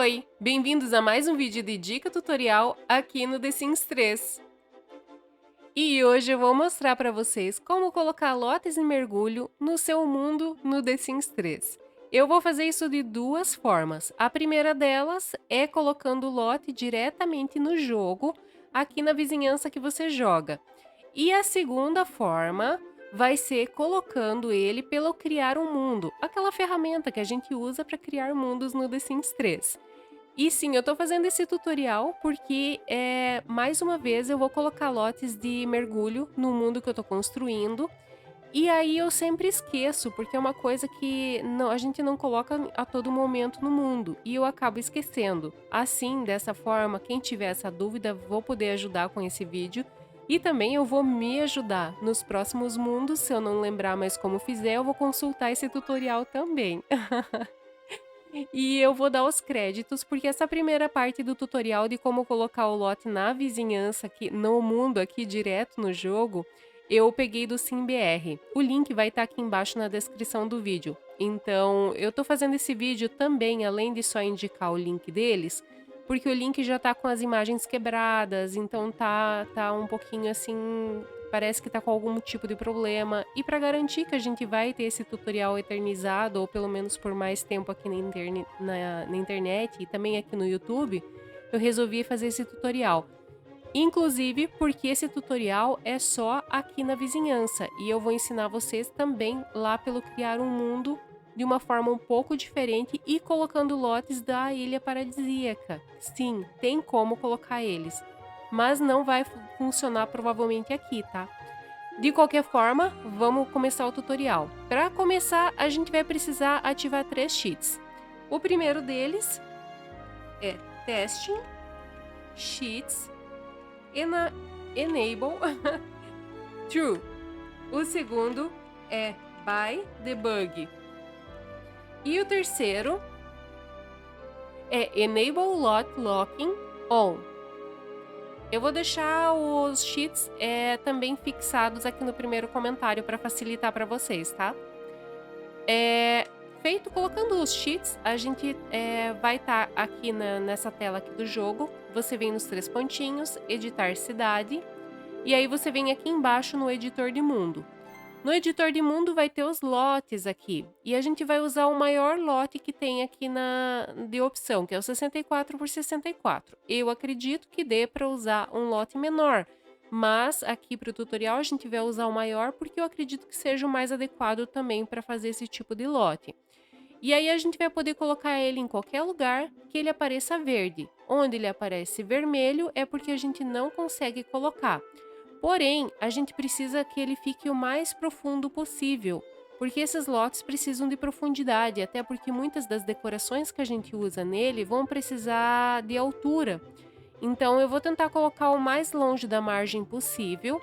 Oi, bem-vindos a mais um vídeo de dica tutorial aqui no The Sims 3. E hoje eu vou mostrar para vocês como colocar lotes em mergulho no seu mundo no The Sims 3. Eu vou fazer isso de duas formas. A primeira delas é colocando o lote diretamente no jogo, aqui na vizinhança que você joga. E a segunda forma vai ser colocando ele pelo Criar um Mundo, aquela ferramenta que a gente usa para criar mundos no The Sims 3. E sim, eu tô fazendo esse tutorial porque, mais uma vez eu vou colocar lotes de mergulho no mundo que eu tô construindo, e aí eu sempre esqueço, porque é uma coisa que não a gente não coloca a todo momento no mundo, e eu acabo esquecendo. Assim, dessa forma, quem tiver essa dúvida, vou poder ajudar com esse vídeo, e também eu vou me ajudar nos próximos mundos, se eu não lembrar mais como fizer, eu vou consultar esse tutorial também. E eu vou dar os créditos, porque essa primeira parte do tutorial de como colocar o lote na vizinhança aqui, no mundo aqui direto no jogo, eu peguei do SimBR. O link vai estar aqui embaixo na descrição do vídeo. Então, eu tô fazendo esse vídeo também, além de só indicar o link deles, porque o link já tá com as imagens quebradas, então tá um pouquinho assim, parece que tá com algum tipo de problema. E para garantir que a gente vai ter esse tutorial eternizado, ou pelo menos por mais tempo aqui na internet e também aqui no YouTube, eu resolvi fazer esse tutorial. Inclusive porque esse tutorial é só aqui na vizinhança e eu vou ensinar vocês também lá pelo Criar um Mundo de uma forma um pouco diferente e colocando lotes da Ilha Paradisíaca. Sim, tem como colocar eles, mas não vai funcionar provavelmente aqui, tá? De qualquer forma, vamos começar o tutorial. Para começar, a gente vai precisar ativar 3 cheats. O primeiro deles é Testing, Cheats, Enable, True. O segundo é By Debug. E o terceiro é Enable Lot Locking On. Eu vou deixar os cheats também fixados aqui no primeiro comentário para facilitar para vocês, tá? Feito colocando os cheats, a gente vai estar aqui nessa tela aqui do jogo. Você vem nos 3 pontinhos, editar cidade, e aí você vem aqui embaixo no editor de mundo. No editor de mundo vai ter os lotes aqui, e a gente vai usar o maior lote que tem aqui de opção, que é o 64 por 64. Eu acredito que dê para usar um lote menor, mas aqui para o tutorial a gente vai usar o maior porque eu acredito que seja o mais adequado também para fazer esse tipo de lote. E aí a gente vai poder colocar ele em qualquer lugar que ele apareça verde. Onde ele aparece vermelho é porque a gente não consegue colocar. Porém, a gente precisa que ele fique o mais profundo possível, porque esses lotes precisam de profundidade, até porque muitas das decorações que a gente usa nele vão precisar de altura. Então, eu vou tentar colocar o mais longe da margem possível,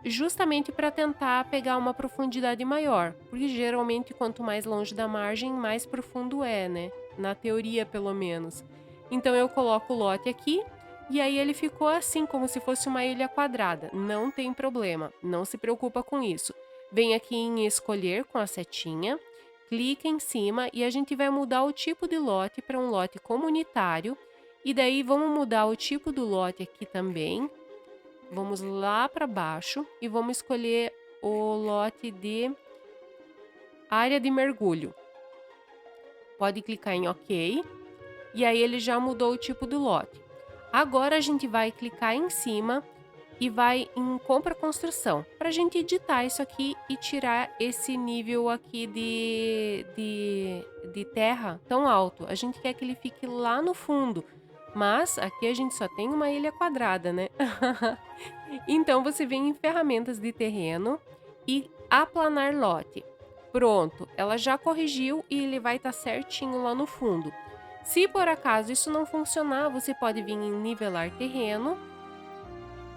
justamente para tentar pegar uma profundidade maior, porque geralmente quanto mais longe da margem, mais profundo é, né? Na teoria, pelo menos. Então, eu coloco o lote aqui. E aí ele ficou assim, como se fosse uma ilha quadrada. Não tem problema, não se preocupa com isso. Vem aqui em escolher com a setinha, clica em cima e a gente vai mudar o tipo de lote para um lote comunitário. E daí vamos mudar o tipo do lote aqui também. Vamos lá para baixo e vamos escolher o lote de área de mergulho. Pode clicar em OK. E aí ele já mudou o tipo do lote. Agora a gente vai clicar em cima e vai em compra construção, para a gente editar isso aqui e tirar esse nível aqui de terra tão alto. A gente quer que ele fique lá no fundo, mas aqui a gente só tem uma ilha quadrada, né? Então você vem em ferramentas de terreno e aplanar lote. Pronto, ela já corrigiu e ele vai estar certinho lá no fundo. Se por acaso isso não funcionar, você pode vir em nivelar terreno.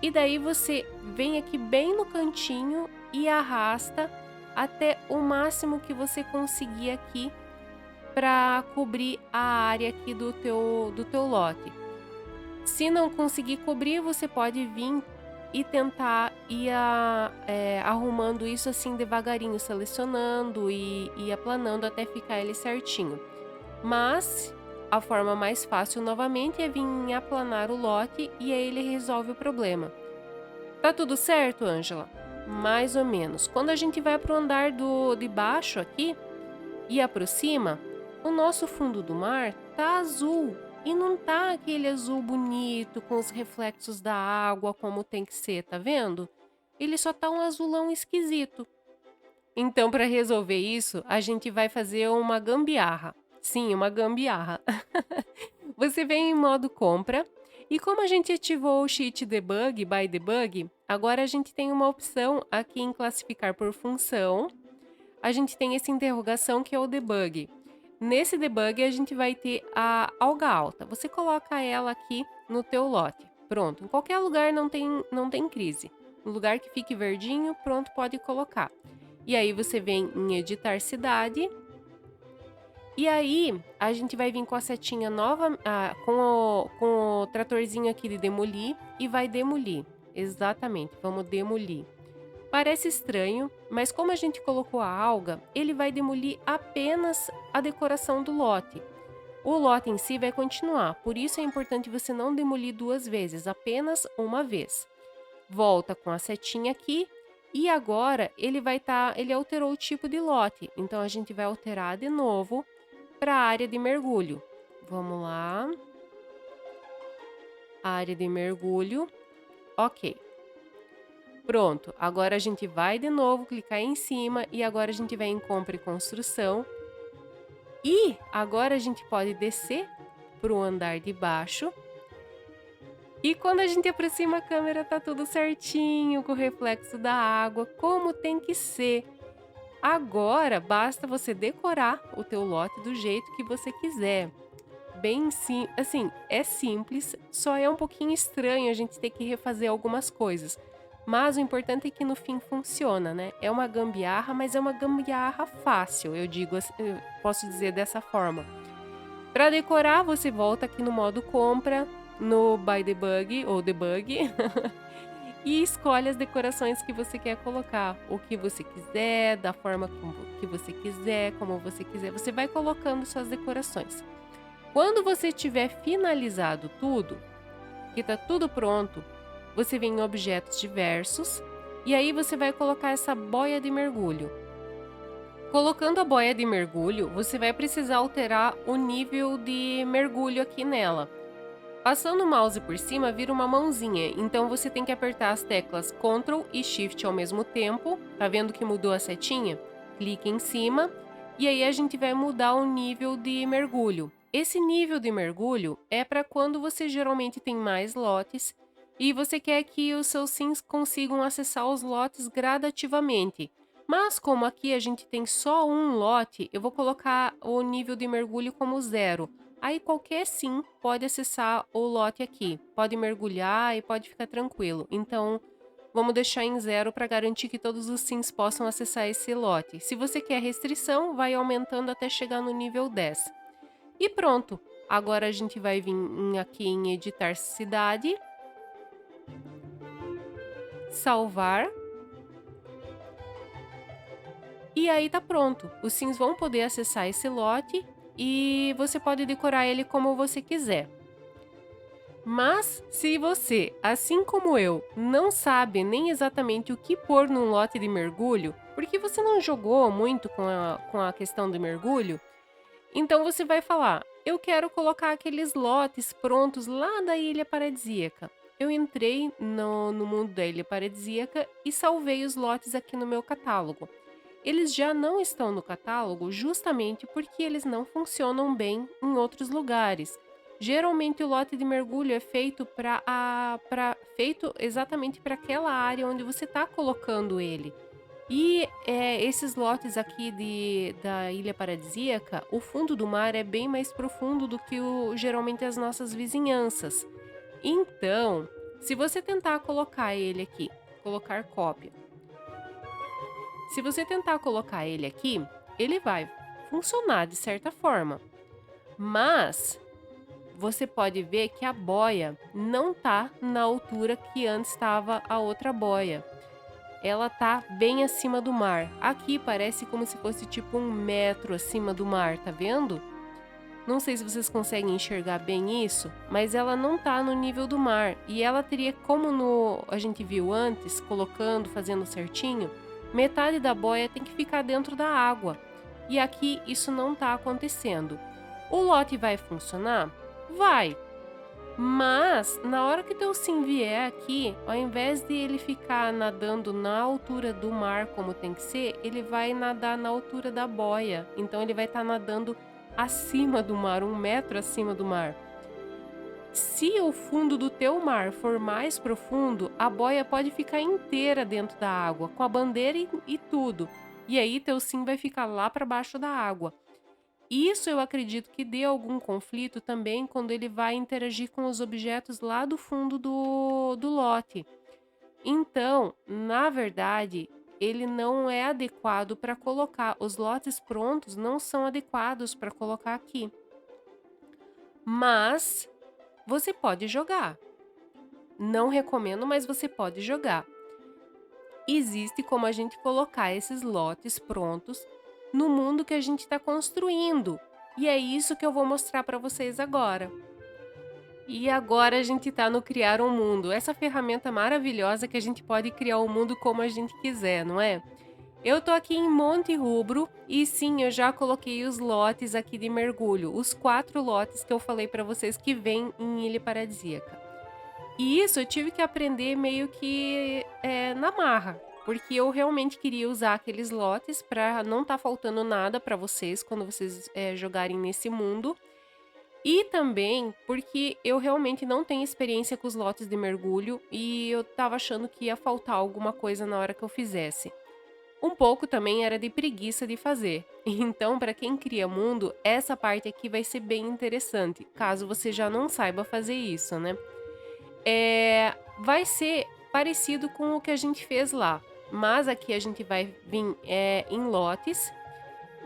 E daí você vem aqui bem no cantinho e arrasta até o máximo que você conseguir aqui para cobrir a área aqui do teu lote. Se não conseguir cobrir, você pode vir e tentar ir arrumando isso assim devagarinho, selecionando e aplanando até ficar ele certinho. Mas a forma mais fácil novamente é vir aplanar o lote e aí ele resolve o problema. Tá tudo certo, Ângela? Mais ou menos. Quando a gente vai para o andar de baixo aqui e aproxima, o nosso fundo do mar tá azul e não tá aquele azul bonito com os reflexos da água como tem que ser, tá vendo? Ele só tá um azulão esquisito. Então, para resolver isso, a gente vai fazer uma gambiarra. Sim, uma gambiarra. Você vem em modo compra e como a gente ativou o cheat debug by debug, agora a gente tem uma opção aqui em classificar por função. A gente tem essa interrogação que é o debug. Nesse debug a gente vai ter a alga alta. Você coloca ela aqui no teu lote. Pronto, em qualquer lugar não tem crise. No lugar que fique verdinho, pronto, pode colocar. E aí você vem em editar cidade. E aí a gente vai vir com a setinha nova, com o tratorzinho aqui de demolir e vai demolir. Exatamente, vamos demolir. Parece estranho, mas como a gente colocou a alga, ele vai demolir apenas a decoração do lote. O lote em si vai continuar, por isso é importante você não demolir duas vezes, apenas uma vez. Volta com a setinha aqui e agora ele alterou o tipo de lote, então a gente vai alterar de novo para a área de mergulho. Vamos lá. Área de mergulho. Ok. Pronto, agora a gente vai de novo clicar em cima e agora a gente vai em compra e construção. E agora a gente pode descer para o andar de baixo. E quando a gente aproxima a câmera, tá tudo certinho, com o reflexo da água, como tem que ser. Agora, basta você decorar o teu lote do jeito que você quiser. Bem sim, assim, é simples, só é um pouquinho estranho a gente ter que refazer algumas coisas. Mas o importante é que no fim funciona, né? É uma gambiarra, mas é uma gambiarra fácil, eu posso dizer dessa forma. Para decorar, você volta aqui no modo compra, no by debug ou debug, e escolhe as decorações que você quer colocar, o que você quiser, da forma que você quiser, como você quiser. Você vai colocando suas decorações. Quando você tiver finalizado tudo, que tá tudo pronto, você vem em objetos diversos e aí você vai colocar essa boia de mergulho. Colocando a boia de mergulho, você vai precisar alterar o nível de mergulho aqui nela. Passando o mouse por cima, vira uma mãozinha, então você tem que apertar as teclas Ctrl e Shift ao mesmo tempo. Tá vendo que mudou a setinha? Clique em cima e aí a gente vai mudar o nível de mergulho. Esse nível de mergulho é para quando você geralmente tem mais lotes e você quer que os seus sims consigam acessar os lotes gradativamente. Mas como aqui a gente tem só um lote, eu vou colocar o nível de mergulho como 0. Aí qualquer sim pode acessar o lote aqui, pode mergulhar e pode ficar tranquilo. Então, vamos deixar em 0 para garantir que todos os sims possam acessar esse lote. Se você quer restrição, vai aumentando até chegar no nível 10. E pronto, agora a gente vai vir aqui em editar cidade, salvar. E aí tá pronto, os sims vão poder acessar esse lote e você pode decorar ele como você quiser. Mas, se você, assim como eu, não sabe nem exatamente o que pôr num lote de mergulho, porque você não jogou muito com a questão do mergulho, então você vai falar, eu quero colocar aqueles lotes prontos lá da Ilha Paradisíaca. Eu entrei no mundo da Ilha Paradisíaca e salvei os lotes aqui no meu catálogo. Eles já não estão no catálogo justamente porque eles não funcionam bem em outros lugares. Geralmente o lote de mergulho é feito feito exatamente para aquela área onde você está colocando ele. E esses lotes aqui da Ilha Paradisíaca, o fundo do mar é bem mais profundo do que geralmente as nossas vizinhanças. Então, se você tentar colocar ele aqui, colocar cópia, se você tentar colocar ele aqui, ele vai funcionar de certa forma. Mas você pode ver que a boia não tá na altura que antes estava a outra boia. Ela tá bem acima do mar. Aqui parece como se fosse tipo 1 metro acima do mar, tá vendo? Não sei se vocês conseguem enxergar bem isso, mas ela não tá no nível do mar. E ela teria, como a gente viu antes, colocando, fazendo certinho, metade da boia tem que ficar dentro da água. E aqui isso não tá acontecendo. O lote vai funcionar? Vai! Mas, na hora que teu sim vier aqui, ao invés de ele ficar nadando na altura do mar como tem que ser, ele vai nadar na altura da boia. Então ele vai estar nadando acima do mar, 1 metro acima do mar. Se o fundo do teu mar for mais profundo, a boia pode ficar inteira dentro da água, com a bandeira e tudo. E aí teu sim vai ficar lá para baixo da água. Isso eu acredito que dê algum conflito também quando ele vai interagir com os objetos lá do fundo do lote. Então, na verdade, ele não é adequado para colocar. Os lotes prontos não são adequados para colocar aqui. Mas você pode jogar. Não recomendo, mas você pode jogar. Existe como a gente colocar esses lotes prontos no mundo que a gente está construindo. E é isso que eu vou mostrar para vocês agora. E agora a gente está no Criar um Mundo, essa ferramenta maravilhosa que a gente pode criar o mundo como a gente quiser, não é? Eu tô aqui em Monte Rubro e sim, eu já coloquei os lotes aqui de mergulho, os 4 lotes que eu falei para vocês que vem em Ilha Paradisíaca. E isso eu tive que aprender meio que na marra, porque eu realmente queria usar aqueles lotes para não tá faltando nada para vocês quando vocês jogarem nesse mundo. E também porque eu realmente não tenho experiência com os lotes de mergulho e eu tava achando que ia faltar alguma coisa na hora que eu fizesse. Um pouco também era de preguiça de fazer. Então, para quem cria mundo, essa parte aqui vai ser bem interessante, caso você já não saiba fazer isso, né? Vai ser parecido com o que a gente fez lá, mas aqui a gente vai vir em lotes,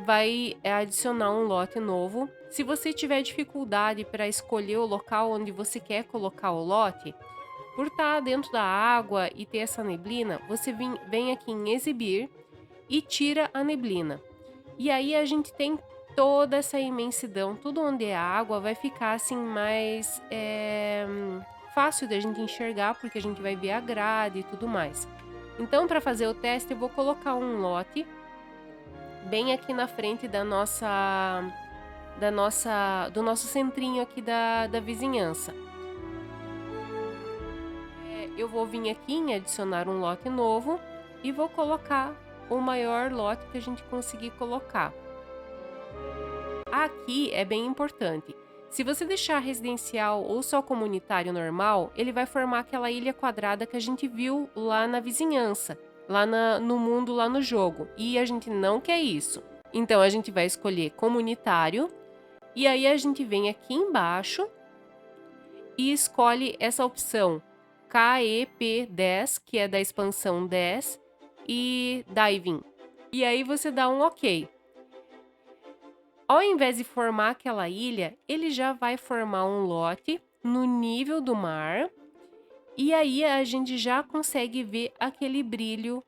vai adicionar um lote novo. Se você tiver dificuldade para escolher o local onde você quer colocar o lote, por estar dentro da água e ter essa neblina, você vem aqui em exibir e tira a neblina. E aí a gente tem toda essa imensidão, tudo onde é água vai ficar assim mais fácil da gente enxergar, porque a gente vai ver a grade e tudo mais. Então, para fazer o teste, eu vou colocar um lote bem aqui na frente do nosso centrinho aqui da vizinhança. Eu vou vir aqui em adicionar um lote novo e vou colocar o maior lote que a gente conseguir colocar. Aqui é bem importante. Se você deixar residencial ou só comunitário normal, ele vai formar aquela ilha quadrada que a gente viu lá na vizinhança, lá no mundo, lá no jogo. E a gente não quer isso. Então a gente vai escolher comunitário e aí a gente vem aqui embaixo e escolhe essa opção KEP10, que é da expansão 10, e Diving. E aí você dá um OK. Ao invés de formar aquela ilha, ele já vai formar um lote no nível do mar. E aí a gente já consegue ver aquele brilho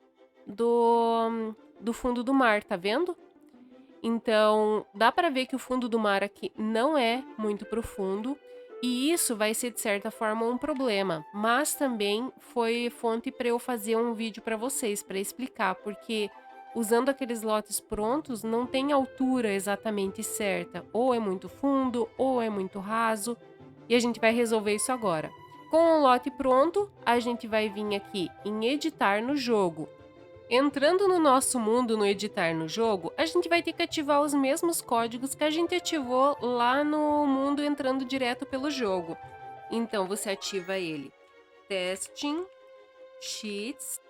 do fundo do mar, tá vendo? Então, dá para ver que o fundo do mar aqui não é muito profundo. E isso vai ser, de certa forma, um problema. Mas também foi fonte para eu fazer um vídeo para vocês, para explicar. Porque usando aqueles lotes prontos, não tem altura exatamente certa. Ou é muito fundo, ou é muito raso. E a gente vai resolver isso agora. Com o lote pronto, a gente vai vir aqui em editar no jogo. Entrando no nosso mundo no editar no jogo, a gente vai ter que ativar os mesmos códigos que a gente ativou lá no mundo entrando direto pelo jogo. Então você ativa ele: Testing, Sheets,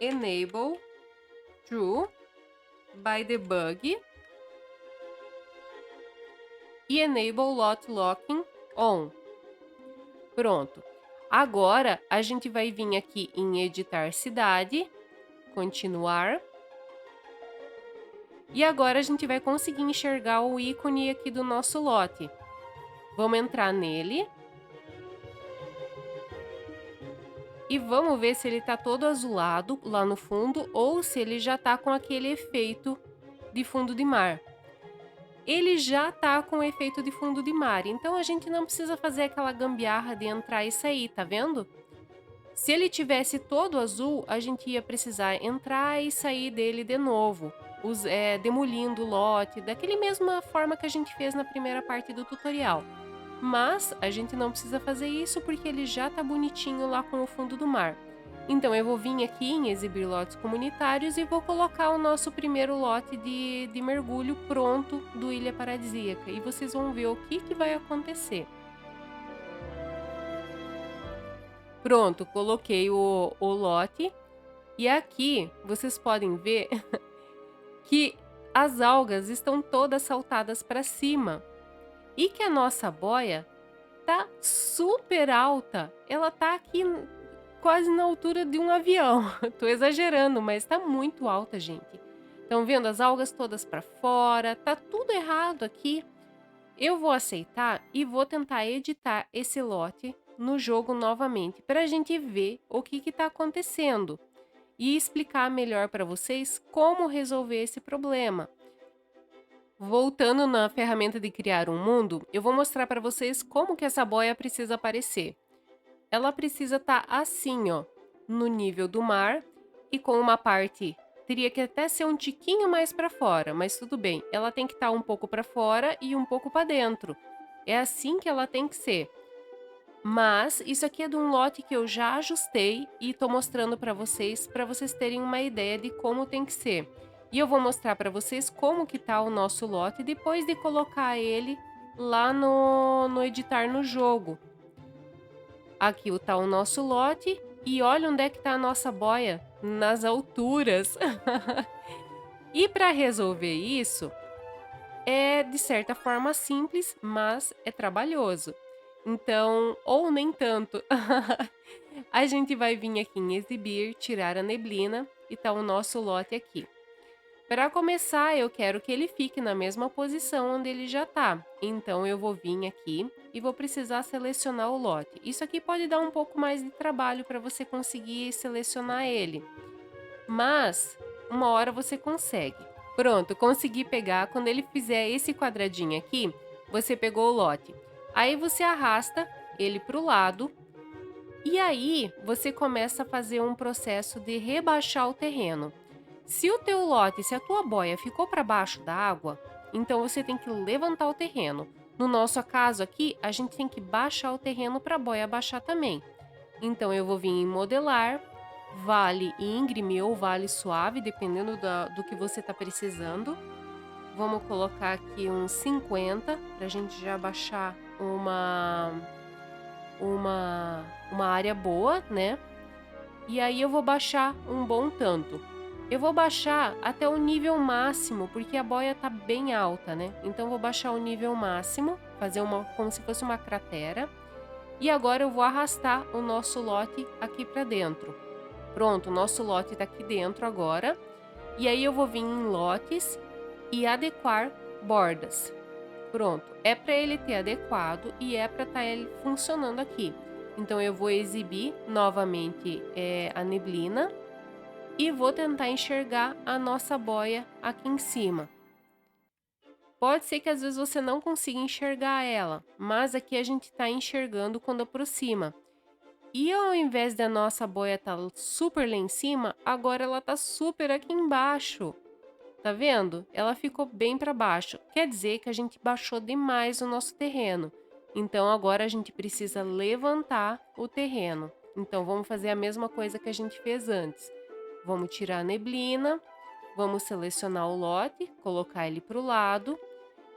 Enable, True, by Debug e Enable Lot Locking On. Pronto. Agora a gente vai vir aqui em editar cidade, continuar. E agora a gente vai conseguir enxergar o ícone aqui do nosso lote. Vamos entrar nele. E vamos ver se ele está todo azulado lá no fundo ou se ele já está com aquele efeito de fundo de mar. ele já tá com efeito de fundo de mar, então a gente não precisa fazer aquela gambiarra de entrar e sair, tá vendo? Se ele tivesse todo azul, a gente ia precisar entrar e sair dele de novo, demolindo o lote, daquele mesma forma que a gente fez na primeira parte do tutorial. Mas a gente não precisa fazer isso porque ele já tá bonitinho lá com o fundo do mar. Então eu vou vir aqui em exibir lotes comunitários e vou colocar o nosso primeiro lote de mergulho pronto do Ilha Paradisíaca. E vocês vão ver o que vai acontecer. Pronto, coloquei o lote. E aqui vocês podem ver que as algas estão todas saltadas para cima. E que a nossa boia tá super alta. Ela tá aqui quase na altura de um avião. Tô exagerando, mas tá muito alta, gente. Estão vendo as algas todas para fora? Tá tudo errado aqui. Eu vou aceitar e vou tentar editar esse lote no jogo novamente para a gente ver o que está acontecendo e explicar melhor para vocês como resolver esse problema. Voltando na ferramenta de criar um mundo, eu vou mostrar para vocês como que essa boia precisa aparecer. Ela precisa estar assim, ó, no nível do mar e com uma parte, teria que até ser um tiquinho mais para fora, mas tudo bem. Ela tem que estar um pouco para fora e um pouco para dentro. É assim que ela tem que ser. Mas isso aqui é de um lote que eu já ajustei e estou mostrando para vocês terem uma ideia de como tem que ser. E eu vou mostrar para vocês como que tá o nosso lote depois de colocar ele lá no editar no jogo. Aqui está o nosso lote e olha onde é que está a nossa boia, nas alturas. E para resolver isso, é de certa forma simples, mas é trabalhoso. Então, ou nem tanto. A gente vai vir aqui em exibir, tirar a neblina e tá o nosso lote aqui. Para começar, eu quero que ele fique na mesma posição onde ele já tá. Então, eu vou vir aqui e vou precisar selecionar o lote. Isso aqui pode dar um pouco mais de trabalho para você conseguir selecionar ele. Mas, uma hora você consegue. Pronto, consegui pegar. Quando ele fizer esse quadradinho aqui, você pegou o lote. Aí você arrasta ele para o lado. E aí, você começa a fazer um processo de rebaixar o terreno. Se o teu lote, se a tua boia ficou para baixo da água, então você tem que levantar o terreno. No nosso caso aqui, a gente tem que baixar o terreno para a boia baixar também. Então eu vou vir em modelar, vale íngreme ou vale suave, dependendo do que você está precisando. Vamos colocar aqui uns 50 para a gente já baixar uma área boa, né? E aí eu vou baixar um bom tanto. Eu vou baixar até o nível máximo, porque a boia tá bem alta, né? Então eu vou baixar o nível máximo, fazer como se fosse uma cratera. E agora eu vou arrastar o nosso lote aqui para dentro. Pronto, o nosso lote tá aqui dentro agora. E aí eu vou vir em lotes e adequar bordas. Pronto, é para ele ter adequado e é para estar ele funcionando aqui. Então eu vou exibir novamente a neblina e vou tentar enxergar a nossa boia aqui em cima. Pode ser que às vezes você não consiga enxergar ela, mas aqui a gente está enxergando quando aproxima. E ao invés da nossa boia estar super lá em cima, agora ela está super aqui embaixo. Tá vendo? Ela ficou bem para baixo. Quer dizer que a gente baixou demais o nosso terreno. Então agora a gente precisa levantar o terreno. Então vamos fazer a mesma coisa que a gente fez antes. Vamos tirar a neblina, vamos selecionar o lote, colocar ele para o lado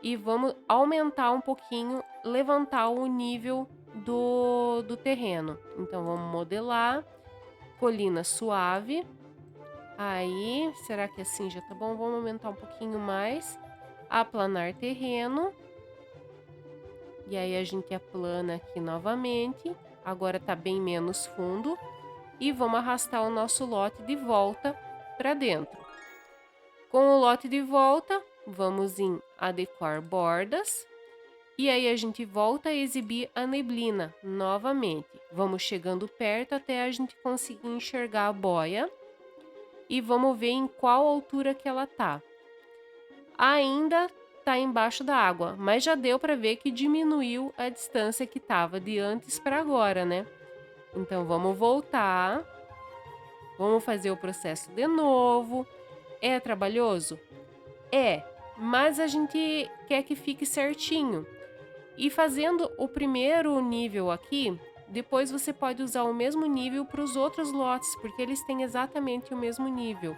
e vamos aumentar um pouquinho, levantar o nível do terreno. Então vamos modelar, colina suave. Aí, será que assim já tá bom? Vamos aumentar um pouquinho mais. Aplanar terreno. E aí a gente aplana aqui novamente. Agora tá bem menos fundo. E vamos arrastar o nosso lote de volta para dentro. Com o lote de volta, vamos em adequar bordas. E aí a gente volta a exibir a neblina novamente. Vamos chegando perto até a gente conseguir enxergar a boia. E vamos ver em qual altura que ela tá. Ainda tá embaixo da água, mas já deu para ver que diminuiu a distância que tava de antes para agora, né? Então vamos voltar, vamos fazer o processo de novo. É trabalhoso? É, mas a gente quer que fique certinho. E fazendo o primeiro nível aqui, depois você pode usar o mesmo nível para os outros lotes, porque eles têm exatamente o mesmo nível.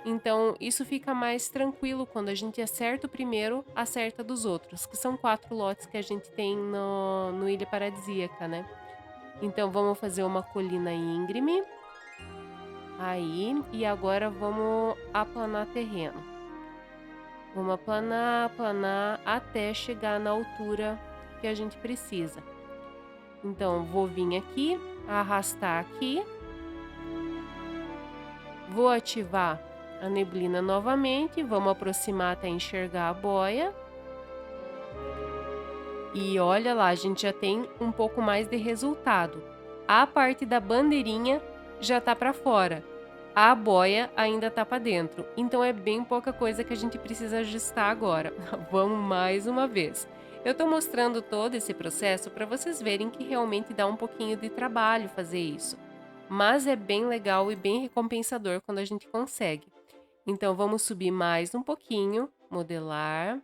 Então, isso fica mais tranquilo quando a gente acerta o primeiro, acerta dos outros, que são 4 lotes que a gente tem no Ilha Paradisíaca, né? Então, vamos fazer uma colina íngreme. Aí, e agora vamos aplanar terreno. Vamos aplanar, aplanar, até chegar na altura que a gente precisa. Então, vou vir aqui, arrastar aqui. Vou ativar a neblina novamente, vamos aproximar até enxergar a boia. E olha lá, a gente já tem um pouco mais de resultado. A parte da bandeirinha já tá para fora. A boia ainda tá para dentro. Então é bem pouca coisa que a gente precisa ajustar agora. Vamos mais uma vez. Eu tô mostrando todo esse processo para vocês verem que realmente dá um pouquinho de trabalho fazer isso. Mas é bem legal e bem recompensador quando a gente consegue. Então vamos subir mais um pouquinho, modelar,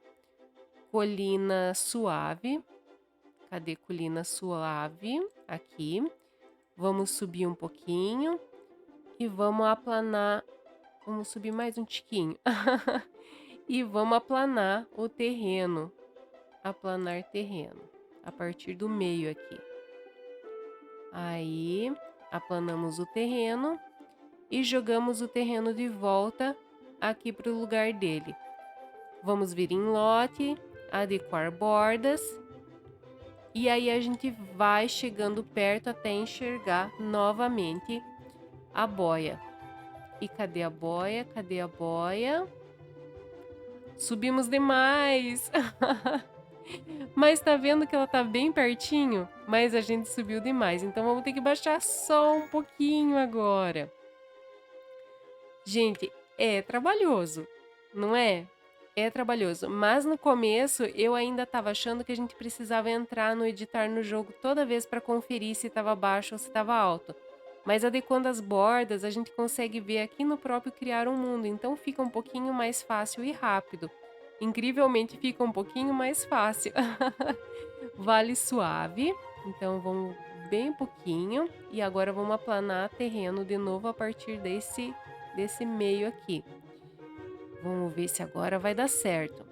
colina suave. Cadê colina suave? Aqui. Vamos subir um pouquinho e vamos aplanar. Vamos subir mais um tiquinho. E vamos aplanar o terreno. Aplanar terreno. A partir do meio aqui. Aí, aplanamos o terreno e jogamos o terreno de volta aqui para o lugar dele. Vamos vir em lote, adequar bordas. E aí a gente vai chegando perto até enxergar novamente a boia. E cadê a boia? Cadê a boia? Subimos demais! Mas tá vendo que ela tá bem pertinho? Mas a gente subiu demais, então vamos ter que baixar só um pouquinho agora. Gente, é trabalhoso, não é? É trabalhoso, mas no começo eu ainda estava achando que a gente precisava entrar no editar no jogo toda vez para conferir se estava baixo ou se estava alto. Mas adequando as bordas, a gente consegue ver aqui no próprio criar um mundo, então fica um pouquinho mais fácil e rápido. Incrivelmente fica um pouquinho mais fácil. Vale suave, então vamos bem pouquinho e agora vamos aplanar terreno de novo a partir desse meio aqui. Vamos ver se agora vai dar certo.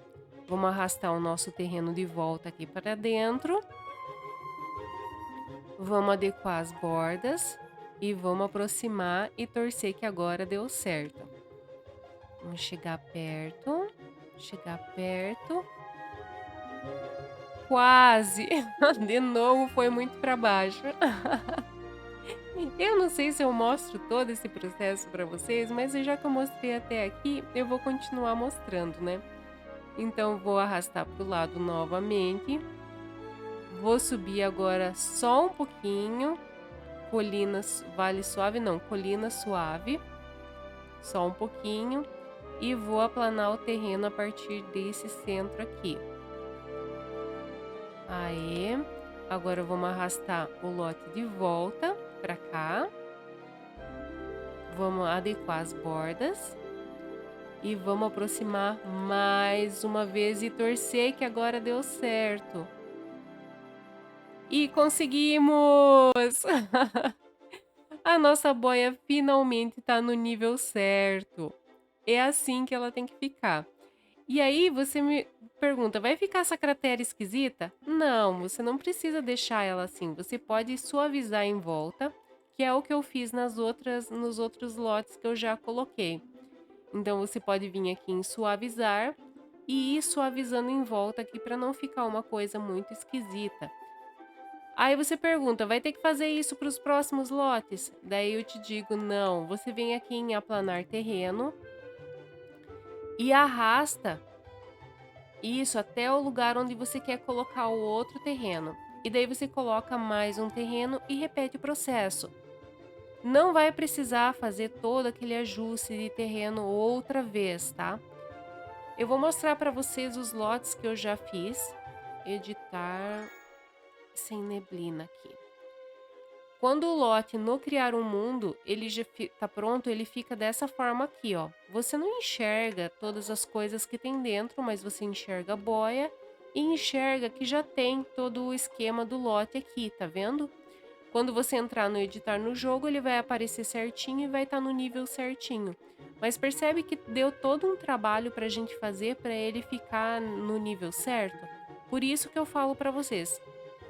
Vamos arrastar o nosso terreno de volta aqui para dentro. Vamos adequar as bordas e vamos aproximar e torcer que agora deu certo. Vamos chegar perto, chegar perto. Quase! De novo foi muito para baixo. Eu não sei se eu mostro todo esse processo para vocês, mas já que eu mostrei até aqui, eu vou continuar mostrando, né? Então, vou arrastar para o lado novamente. Vou subir agora só um pouquinho. Colinas, vale suave não, colina suave. Só um pouquinho. E vou aplanar o terreno a partir desse centro aqui. Aê! Agora vamos arrastar o lote de volta para cá. Vamos adequar as bordas. E vamos aproximar mais uma vez e torcer que agora deu certo. E conseguimos! A nossa boia finalmente está no nível certo. É assim que ela tem que ficar. E aí você me pergunta, vai ficar essa cratera esquisita? Não, você não precisa deixar ela assim. Você pode suavizar em volta, que é o que eu fiz nos outros lotes que eu já coloquei. Então você pode vir aqui em suavizar e ir suavizando em volta aqui para não ficar uma coisa muito esquisita. Aí você pergunta, vai ter que fazer isso para os próximos lotes? Daí eu te digo, não, você vem aqui em aplanar terreno e arrasta isso até o lugar onde você quer colocar o outro terreno. E daí você coloca mais um terreno e repete o processo. Não vai precisar fazer todo aquele ajuste de terreno outra vez, tá? Eu vou mostrar para vocês os lotes que eu já fiz. Editar sem neblina aqui. Quando o lote no criar um mundo, ele já tá pronto, ele fica dessa forma aqui, ó. Você não enxerga todas as coisas que tem dentro, mas você enxerga a boia e enxerga que já tem todo o esquema do lote aqui, tá vendo? Quando você entrar no editar no jogo, ele vai aparecer certinho e vai estar no nível certinho. Mas percebe que deu todo um trabalho para a gente fazer para ele ficar no nível certo? Por isso que eu falo para vocês.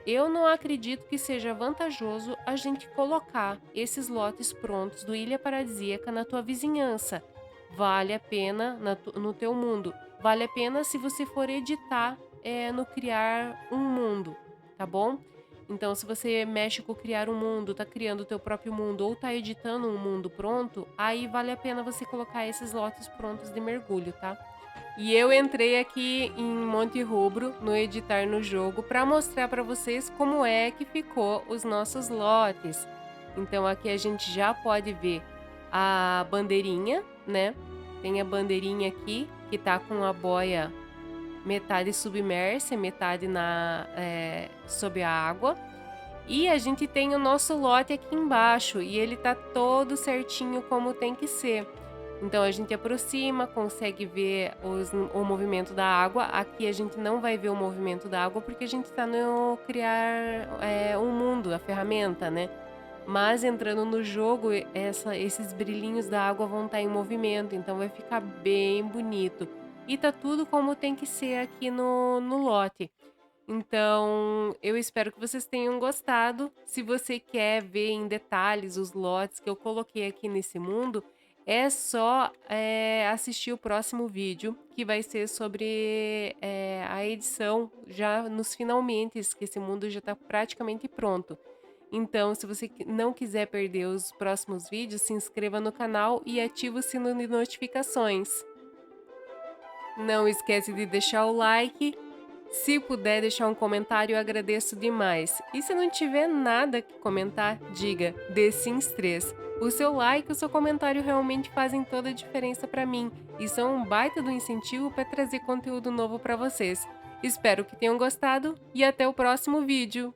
Eu não acredito que seja vantajoso a gente colocar esses lotes prontos do Ilha Paradisíaca na tua vizinhança. Vale a pena no teu mundo. Vale a pena se você for editar no criar um mundo, tá bom? Então, se você mexe com criar um mundo, tá criando o teu próprio mundo ou tá editando um mundo pronto, aí vale a pena você colocar esses lotes prontos de mergulho, tá? E eu entrei aqui em Monte Rubro, no editar no jogo, para mostrar para vocês como é que ficou os nossos lotes. Então aqui a gente já pode ver a bandeirinha, né? Tem a bandeirinha aqui que tá com a boia metade submersa, metade sob a água. E a gente tem o nosso lote aqui embaixo e ele tá todo certinho como tem que ser. Então a gente aproxima, consegue ver o movimento da água. Aqui a gente não vai ver o movimento da água porque a gente está no criar um mundo, a ferramenta, né? Mas entrando no jogo, esses brilhinhos da água vão estar em movimento, então vai ficar bem bonito. E tá tudo como tem que ser aqui no lote. Então, eu espero que vocês tenham gostado. Se você quer ver em detalhes os lotes que eu coloquei aqui nesse mundo, é só assistir o próximo vídeo, que vai ser sobre a edição já nos finalmente, que esse mundo já está praticamente pronto. Então, se você não quiser perder os próximos vídeos, se inscreva no canal e ative o sino de notificações. Não esquece de deixar o like. Se puder deixar um comentário, eu agradeço demais. E se não tiver nada que comentar, diga The Sims 3. O seu like e o seu comentário realmente fazem toda a diferença para mim e são um baita do incentivo para trazer conteúdo novo para vocês. Espero que tenham gostado e até o próximo vídeo.